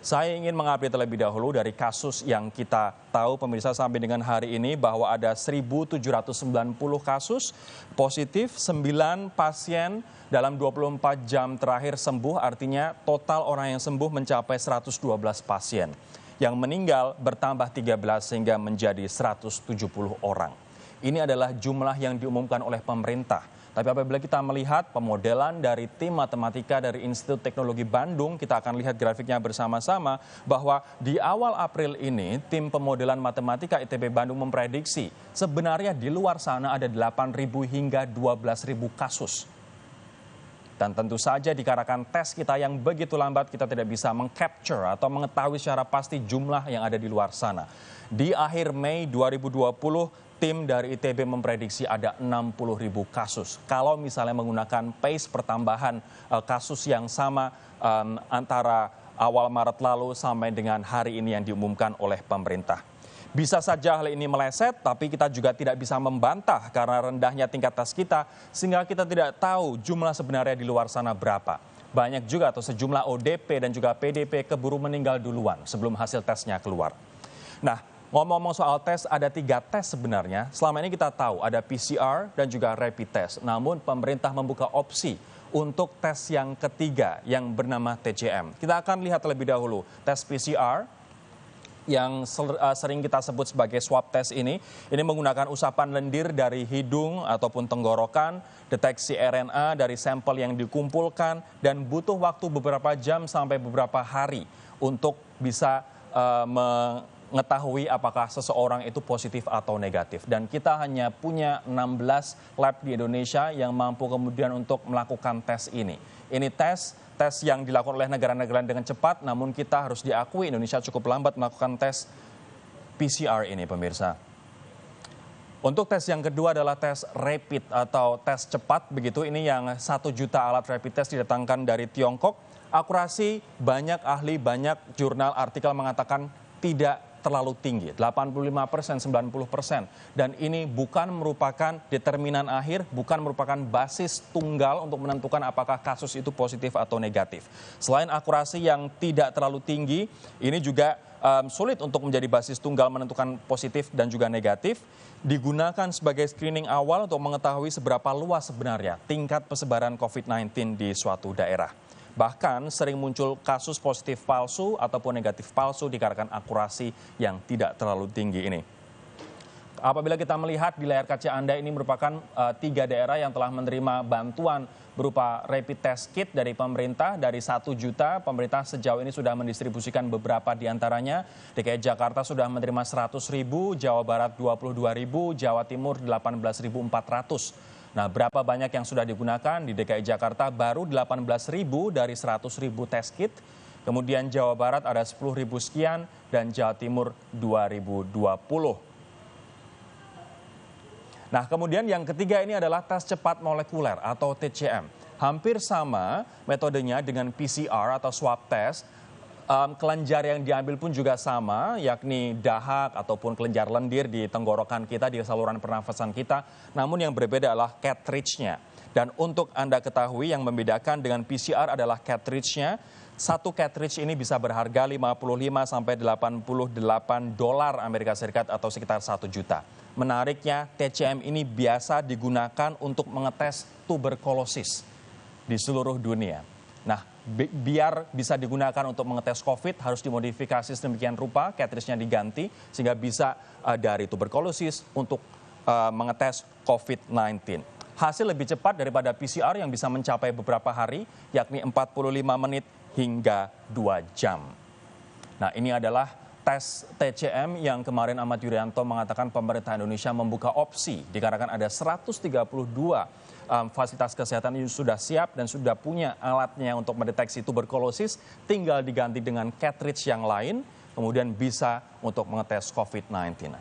Saya ingin mengupdate terlebih dahulu dari kasus yang kita tahu pemirsa sampai dengan hari ini bahwa ada 1.790 kasus positif, 9 pasien dalam 24 jam terakhir sembuh, artinya total orang yang sembuh mencapai 112 pasien. Yang meninggal bertambah 13 sehingga menjadi 170 orang. Ini adalah jumlah yang diumumkan oleh pemerintah. Tapi apabila kita melihat pemodelan dari tim matematika dari Institut Teknologi Bandung, kita akan lihat grafiknya bersama-sama bahwa di awal April ini tim pemodelan matematika ITB Bandung memprediksi sebenarnya di luar sana ada 8.000 hingga 12.000 kasus. Dan tentu saja dikarenakan tes kita yang begitu lambat, kita tidak bisa mengcapture atau mengetahui secara pasti jumlah yang ada di luar sana. Di akhir Mei 2020, tim dari ITB memprediksi ada 60.000 kasus. Kalau misalnya menggunakan pace pertambahan kasus yang sama antara awal Maret lalu sampai dengan hari ini yang diumumkan oleh pemerintah. Bisa saja hal ini meleset, tapi kita juga tidak bisa membantah karena rendahnya tingkat tes kita, sehingga kita tidak tahu jumlah sebenarnya di luar sana berapa. Banyak juga atau sejumlah ODP dan juga PDP keburu meninggal duluan sebelum hasil tesnya keluar. Nah, ngomong-ngomong soal tes, ada 3 tes sebenarnya. Selama ini kita tahu ada PCR dan juga rapid test. Namun pemerintah membuka opsi untuk tes yang ketiga yang bernama TCM. Kita akan lihat terlebih dahulu tes PCR yang sering kita sebut sebagai swab test ini menggunakan usapan lendir dari hidung ataupun tenggorokan, deteksi RNA dari sampel yang dikumpulkan, dan butuh waktu beberapa jam sampai beberapa hari untuk bisa mengetahui apakah seseorang itu positif atau negatif. Dan kita hanya punya 16 lab di Indonesia yang mampu kemudian untuk melakukan tes ini. Ini tes yang dilakukan oleh negara-negara dengan cepat, namun kita harus diakui Indonesia cukup lambat melakukan tes PCR ini, pemirsa. Untuk tes yang kedua adalah tes rapid atau tes cepat, begitu. Ini yang 1 juta alat rapid test didatangkan dari Tiongkok. Akurasi banyak ahli, banyak jurnal artikel mengatakan tidak terlalu tinggi, 85%, 90%. Dan ini bukan merupakan determinan akhir, bukan merupakan basis tunggal untuk menentukan apakah kasus itu positif atau negatif. Selain akurasi yang tidak terlalu tinggi, ini juga sulit untuk menjadi basis tunggal menentukan positif dan juga negatif. Digunakan sebagai screening awal untuk mengetahui seberapa luas sebenarnya tingkat persebaran COVID-19 di suatu daerah. Bahkan sering muncul kasus positif palsu ataupun negatif palsu dikarenakan akurasi yang tidak terlalu tinggi ini. Apabila kita melihat di layar kaca Anda, ini merupakan 3 daerah yang telah menerima bantuan berupa rapid test kit dari pemerintah. Dari 1 juta, pemerintah sejauh ini sudah mendistribusikan beberapa di antaranya. DKI Jakarta sudah menerima 100.000, Jawa Barat 22.000, Jawa Timur 18.400. Nah, berapa banyak yang sudah digunakan? Di DKI Jakarta baru 18.000 dari 100.000 test kit. Kemudian Jawa Barat ada 10.000 sekian dan Jawa Timur 2020. Nah, kemudian yang ketiga ini adalah tes cepat molekuler atau TCM. Hampir sama metodenya dengan PCR atau swab test. Kelenjar yang diambil pun juga sama, yakni dahak ataupun kelenjar lendir di tenggorokan kita, di saluran pernafasan kita. Namun yang berbeda adalah cartridge-nya. Dan untuk Anda ketahui yang membedakan dengan PCR adalah cartridge-nya. Satu cartridge ini bisa berharga 55 sampai 88 dolar Amerika Serikat atau sekitar 1 juta. Menariknya, TCM ini biasa digunakan untuk mengetes tuberkulosis di seluruh dunia. Nah, biar bisa digunakan untuk mengetes COVID harus dimodifikasi sedemikian rupa, cartridge-nya diganti sehingga bisa dari tuberkulosis untuk mengetes COVID-19. Hasil lebih cepat daripada PCR yang bisa mencapai beberapa hari, yakni 45 menit hingga 2 jam. Nah, ini adalah tes TCM yang kemarin Ahmad Yuryanto mengatakan pemerintah Indonesia membuka opsi dikarenakan ada 132 fasilitas kesehatan ini sudah siap dan sudah punya alatnya untuk mendeteksi tuberkulosis, tinggal diganti dengan cartridge yang lain, kemudian bisa untuk mengetes COVID-19.